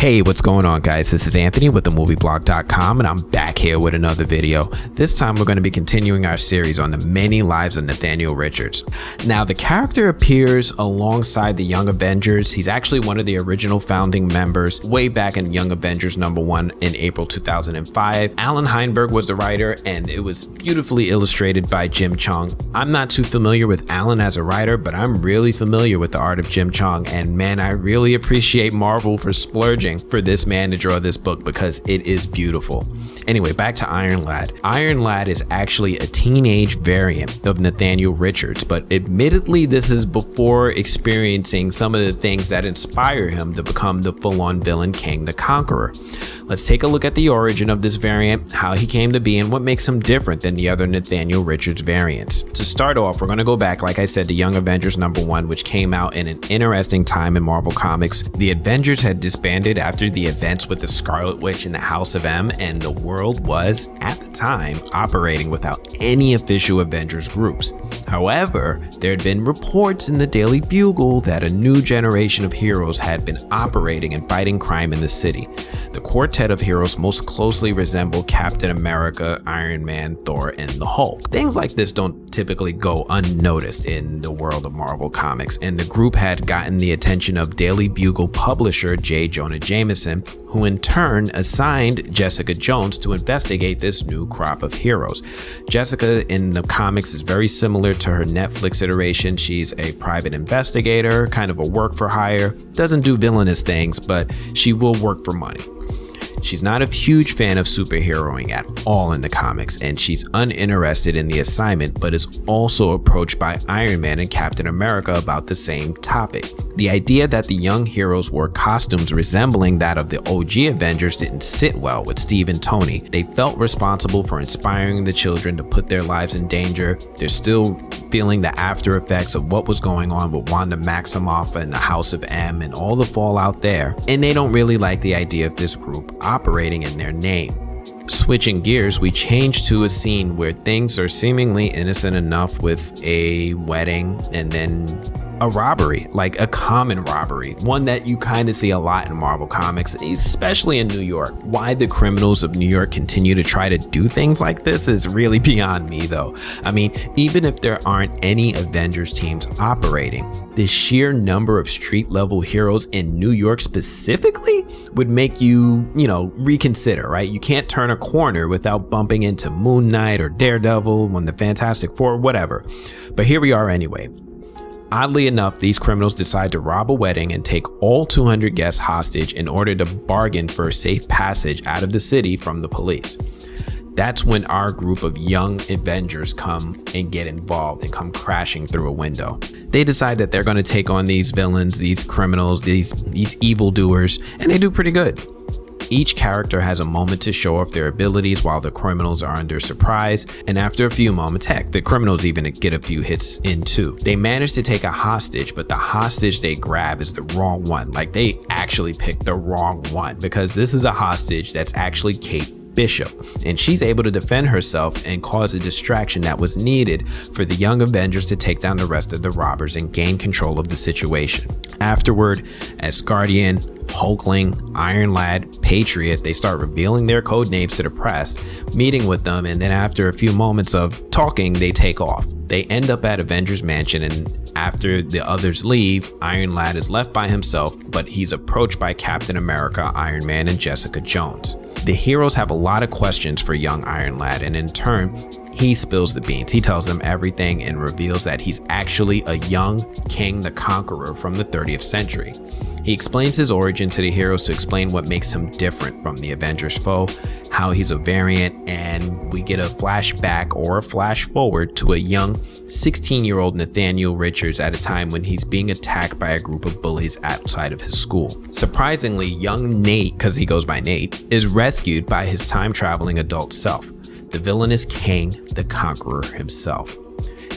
Hey, what's going on, guys? This is Anthony with themovieblog.com, and I'm back here with another video. This time we're going to be continuing our series on the many lives of Nathaniel Richards. Now, the character appears alongside the Young Avengers. He's actually one of the original founding members way back in Young Avengers #1 in April 2005. Alan Heinberg was the writer, and it was beautifully illustrated by Jim Cheung. I'm not too familiar with Alan as a writer, but I'm really familiar with the art of Jim Cheung, and man, I really appreciate Marvel for splurging for this man to draw this book because it is beautiful. Anyway, back to Iron Lad. Iron Lad is actually a teenage variant of Nathaniel Richards, but admittedly this is before experiencing some of the things that inspire him to become the full-on villain Kang the Conqueror. Let's take a look at the origin of this variant, how he came to be, and what makes him different than the other Nathaniel Richards variants. To start off, we're going to go back, like I said, to Young Avengers #1, which came out in an interesting time in Marvel Comics. The Avengers had disbanded after the events with the Scarlet Witch and the House of M, and the world was, at the time, operating without any official Avengers groups. However, there had been reports in the Daily Bugle that a new generation of heroes had been operating and fighting crime in the city. The quartet of heroes most closely resemble Captain America, Iron Man, Thor, and the Hulk. Things like this don't typically go unnoticed in the world of Marvel Comics, and the group had gotten the attention of Daily Bugle publisher J. Jonah Jameson, who in turn assigned Jessica Jones to investigate this new crop of heroes. Jessica in the comics is very similar to her Netflix iteration. She's a private investigator, kind of a work for hire, doesn't do villainous things, but she will work for money. She's not a huge fan of superheroing at all in the comics, and she's uninterested in the assignment, but is also approached by Iron Man and Captain America about the same topic. The idea that the young heroes wore costumes resembling that of the OG Avengers didn't sit well with Steve and Tony. They felt responsible for inspiring the children to put their lives in danger. They're still feeling the after effects of what was going on with Wanda Maximoff and the House of M and all the fallout there, and they don't really like the idea of this group operating in their name. Switching gears, we change to a scene where things are seemingly innocent enough with a wedding and then a robbery, like a common robbery, one that you kind of see a lot in Marvel Comics, especially in New York. Why the criminals of New York continue to try to do things like this is really beyond me though. I mean, even if there aren't any Avengers teams operating, the sheer number of street level heroes in New York specifically would make you, reconsider, right? You can't turn a corner without bumping into Moon Knight or Daredevil, when the Fantastic Four, whatever. But here we are anyway. Oddly enough, these criminals decide to rob a wedding and take all 200 guests hostage in order to bargain for a safe passage out of the city from the police. That's when our group of young Avengers come and get involved and come crashing through a window. They decide that they're going to take on these villains, these criminals, these evildoers, and they do pretty good. Each character has a moment to show off their abilities while the criminals are under surprise, and after a few moments, heck, the criminals even get a few hits in too. They manage to take a hostage, but the hostage they grab is the wrong one. Like, they actually picked the wrong one, because this is a hostage that's actually Kate Bishop, and she's able to defend herself and cause a distraction that was needed for the Young Avengers to take down the rest of the robbers and gain control of the situation. Afterward, as Guardian, Hulkling, Iron Lad, Patriot, they start revealing their code names to the press, meeting with them, and then after a few moments of talking, they take off. They end up at Avengers Mansion, and after the others leave, Iron Lad is left by himself, but he's approached by Captain America, Iron Man, and Jessica Jones. The heroes have a lot of questions for young Iron Lad, and in turn, he spills the beans. He tells them everything and reveals that he's actually a young Kang the Conqueror from the 30th century. He explains his origin to the heroes to explain what makes him different from the Avengers foe, how he's a variant, and we get a flashback or a flash forward to a young 16-year-old Nathaniel Richards at a time when he's being attacked by a group of bullies outside of his school. Surprisingly, young Nate, because he goes by Nate, is rescued by his time-traveling adult self, the villainous Kang the Conqueror himself.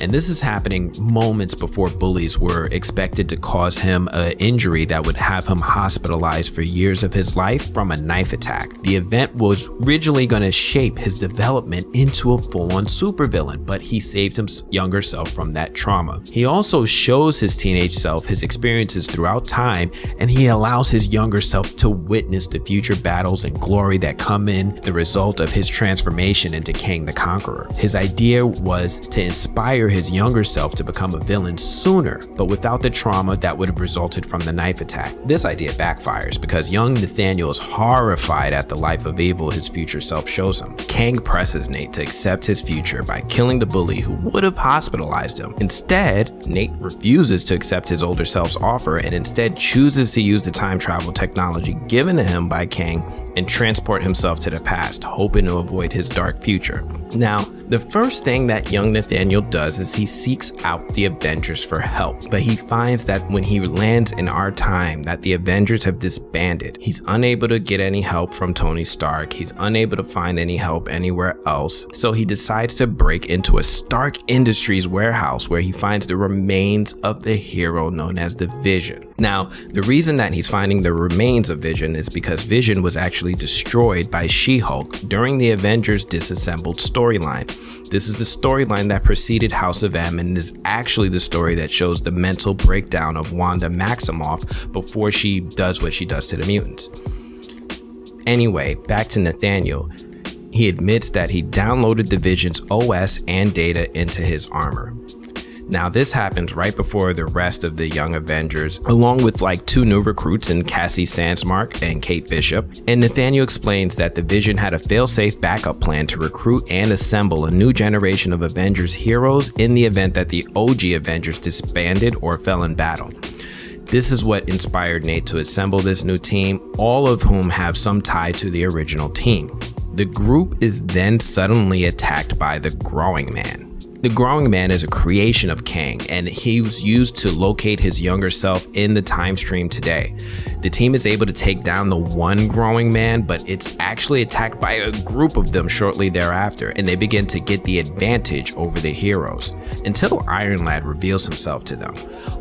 And this is happening moments before bullies were expected to cause him an injury that would have him hospitalized for years of his life from a knife attack. The event was originally going to shape his development into a full-on supervillain, but he saved his younger self from that trauma. He also shows his teenage self his experiences throughout time, and he allows his younger self to witness the future battles and glory that come in the result of his transformation into Kang the Conqueror. His idea was to inspire his younger self to become a villain sooner, but without the trauma that would have resulted from the knife attack. This idea backfires because young Nathaniel is horrified at the life of evil his future self shows him. Kang presses Nate to accept his future by killing the bully who would have hospitalized him. Instead, Nate refuses to accept his older self's offer and instead chooses to use the time travel technology given to him by Kang and transport himself to the past, hoping to avoid his dark future. Now, the first thing that young Nathaniel does is he seeks out the Avengers for help, but he finds that when he lands in our time that the Avengers have disbanded. He's unable to get any help from Tony Stark, he's unable to find any help anywhere else, so he decides to break into a Stark Industries warehouse where he finds the remains of the hero known as the Vision. Now, the reason that he's finding the remains of Vision is because Vision was actually destroyed by She-Hulk during the Avengers Disassembled storyline. This is the storyline that preceded House of M and is actually the story that shows the mental breakdown of Wanda Maximoff before she does what she does to the mutants. Anyway, back to Nathaniel. He admits that he downloaded the Vision's OS and data into his armor. Now this happens right before the rest of the Young Avengers, along with like 2 new recruits in Cassie Sandsmark and Kate Bishop, and Nathaniel explains that the Vision had a fail-safe backup plan to recruit and assemble a new generation of Avengers heroes in the event that the OG Avengers disbanded or fell in battle. This is what inspired Nate to assemble this new team, all of whom have some tie to the original team. The group is then suddenly attacked by the Growing Man. The Growing Man is a creation of Kang, and he was used to locate his younger self in the time stream today. The team is able to take down the one Growing Man, but it's actually attacked by a group of them shortly thereafter, and they begin to get the advantage over the heroes, until Iron Lad reveals himself to them.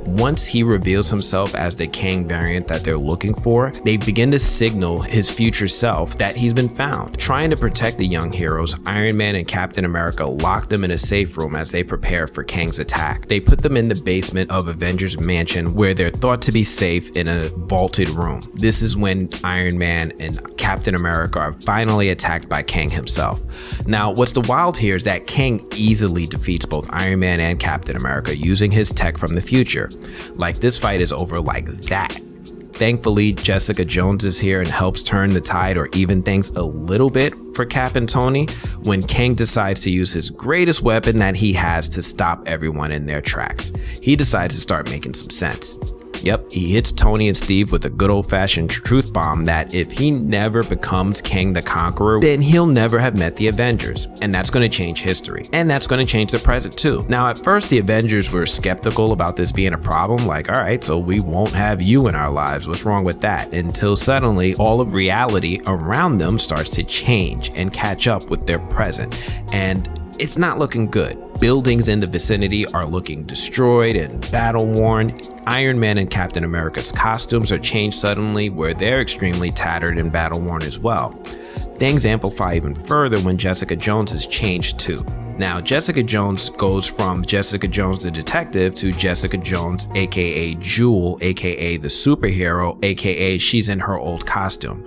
Once he reveals himself as the Kang variant that they're looking for, they begin to signal his future self that he's been found. Trying to protect the young heroes, Iron Man and Captain America lock them in a safe room as they prepare for Kang's attack. They put them in the basement of Avengers Mansion where they're thought to be safe in a vaulted room. This is when Iron Man and Captain America are finally attacked by Kang himself. Now, what's the wild here is that Kang easily defeats both Iron Man and Captain America using his tech from the future. Like, this fight is over like that. Thankfully, Jessica Jones is here and helps turn the tide or even things a little bit for Cap and Tony when Kang decides to use his greatest weapon that he has to stop everyone in their tracks. He decides to start making some sense. Yep, he hits Tony and Steve with a good old-fashioned truth bomb that if he never becomes Kang the Conqueror, then he'll never have met the Avengers, and that's going to change history, and that's going to change the present too. Now, at first the Avengers were skeptical about this being a problem, like, all right, so we won't have you in our lives, what's wrong with that? Until suddenly all of reality around them starts to change and catch up with their present, and it's not looking good. Buildings in the vicinity are looking destroyed and battle worn. Iron Man and Captain America's costumes are changed suddenly where they're extremely tattered and battle worn as well. Things amplify even further when Jessica Jones is changed too. Now, Jessica Jones goes from Jessica Jones the detective to Jessica Jones aka Jewel aka the superhero aka she's in her old costume.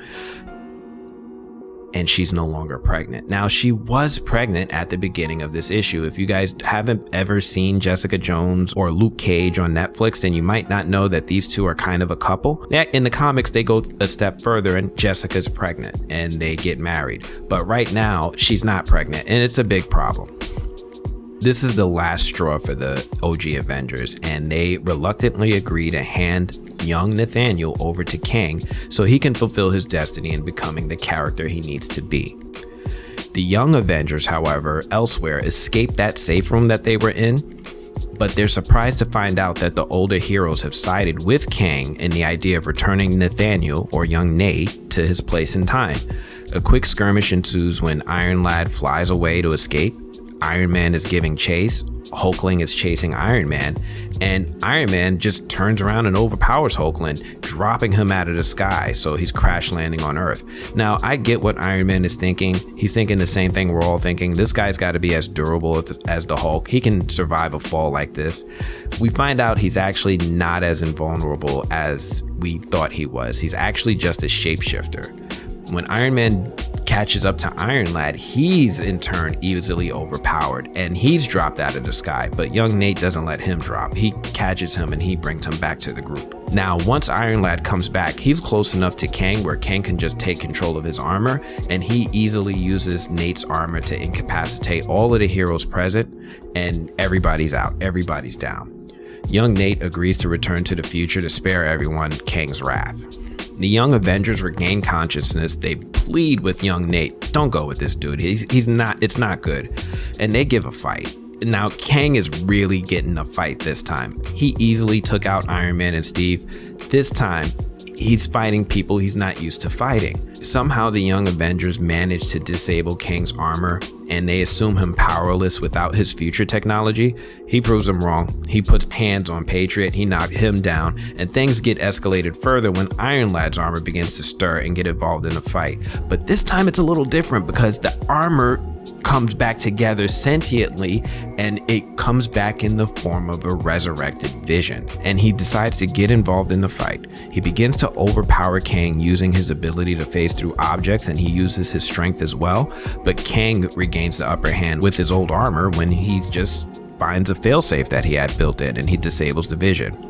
And she's no longer pregnant. Now, she was pregnant at the beginning of this issue. If you guys haven't ever seen Jessica Jones or Luke Cage on Netflix, then you might not know that these two are kind of a couple. In the comics, they go a step further and Jessica's pregnant and they get married. But right now, she's not pregnant and it's a big problem. This is the last straw for the OG Avengers, and they reluctantly agree to hand young Nathaniel over to Kang so he can fulfill his destiny in becoming the character he needs to be. The Young Avengers, however, elsewhere escape that safe room that they were in, but they're surprised to find out that the older heroes have sided with Kang in the idea of returning Nathaniel, or young Nate, to his place in time. A quick skirmish ensues when Iron Lad flies away to escape. Iron Man is giving chase, Hulkling is chasing Iron Man, and Iron Man just turns around and overpowers Hulkling, dropping him out of the sky, so he's crash landing on Earth. Now, I get what Iron Man is thinking. He's thinking the same thing we're all thinking. This guy's got to be as durable as the Hulk. He can survive a fall like this. We find out he's actually not as invulnerable as we thought he was. He's actually just a shapeshifter. When Iron Man catches up to Iron Lad, he's in turn easily overpowered and he's dropped out of the sky, but young Nate doesn't let him drop. He catches him and he brings him back to the group. Now, once Iron Lad comes back, he's close enough to Kang where Kang can just take control of his armor, and he easily uses Nate's armor to incapacitate all of the heroes present, and everybody's out, everybody's down. Young Nate agrees to return to the future to spare everyone Kang's wrath. The Young Avengers regain consciousness. They plead with young Nate, don't go with this dude. It's not good. And they give a fight. Now, Kang is really getting a fight this time. He easily took out Iron Man and Steve. This time, he's fighting people he's not used to fighting. Somehow the Young Avengers manage to disable Kang's armor, and they assume him powerless without his future technology. He proves them wrong. He puts hands on Patriot, he knocked him down, and things get escalated further when Iron Lad's armor begins to stir and get involved in a fight. But this time it's a little different because the armor comes back together sentiently, and it comes back in the form of a resurrected Vision, and he decides to get involved in the fight. He begins to overpower Kang using his ability to phase through objects, and he uses his strength as well, but Kang regains the upper hand with his old armor when he just finds a failsafe that he had built in and he disables the Vision.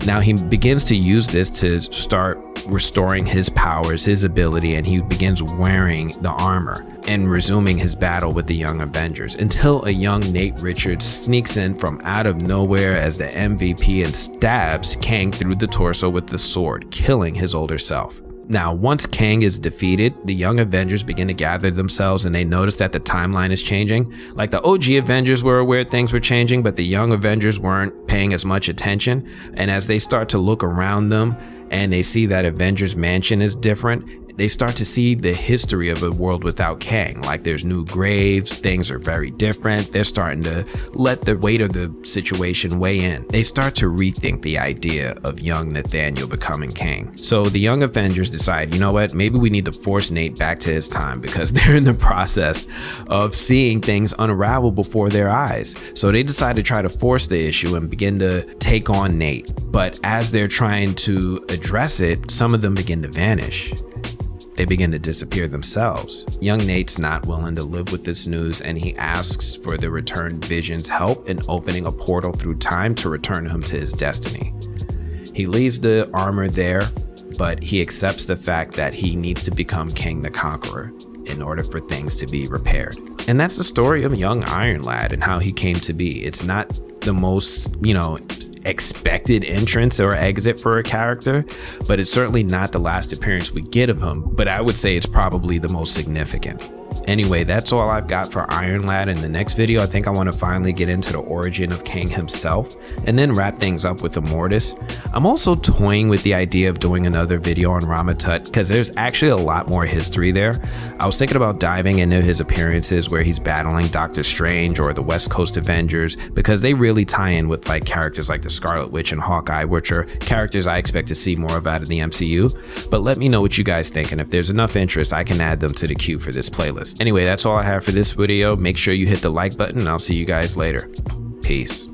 Now he begins to use this to start restoring his powers, his ability, and he begins wearing the armor and resuming his battle with the Young Avengers until a young Nate Richards sneaks in from out of nowhere as the MVP and stabs Kang through the torso with the sword, killing his older self. Now, once Kang is defeated, the Young Avengers begin to gather themselves and they notice that the timeline is changing. Like the OG Avengers were aware things were changing, but the Young Avengers weren't paying as much attention. And as they start to look around them and they see that Avengers Mansion is different, they start to see the history of a world without Kang. Like there's new graves, things are very different. They're starting to let the weight of the situation weigh in. They start to rethink the idea of young Nathaniel becoming Kang. So the Young Avengers decide, you know what, maybe we need to force Nate back to his time because they're in the process of seeing things unravel before their eyes. So they decide to try to force the issue and begin to take on Nate. But as they're trying to address it, some of them begin to vanish. They begin to disappear themselves. Young Nate's not willing to live with this news, and he asks for the returned Vision's help in opening a portal through time to return him to his destiny. He leaves the armor there, but he accepts the fact that he needs to become Kang the Conqueror in order for things to be repaired. And that's the story of young Iron Lad and how he came to be. It's not the most, expected entrance or exit for a character, but it's certainly not the last appearance we get of him, but I would say it's probably the most significant. Anyway, that's all I've got for Iron Lad. In the next video, I think I want to finally get into the origin of Kang himself and then wrap things up with Immortus. I'm also toying with the idea of doing another video on Ramatut because there's actually a lot more history there. I was thinking about diving into his appearances where he's battling Doctor Strange or the West Coast Avengers because they really tie in with like characters like the Scarlet Witch and Hawkeye, which are characters I expect to see more of out of the MCU. But let me know what you guys think, and if there's enough interest, I can add them to the queue for this playlist. Anyway, that's all I have for this video. Make sure you hit the like button and I'll see you guys later. Peace.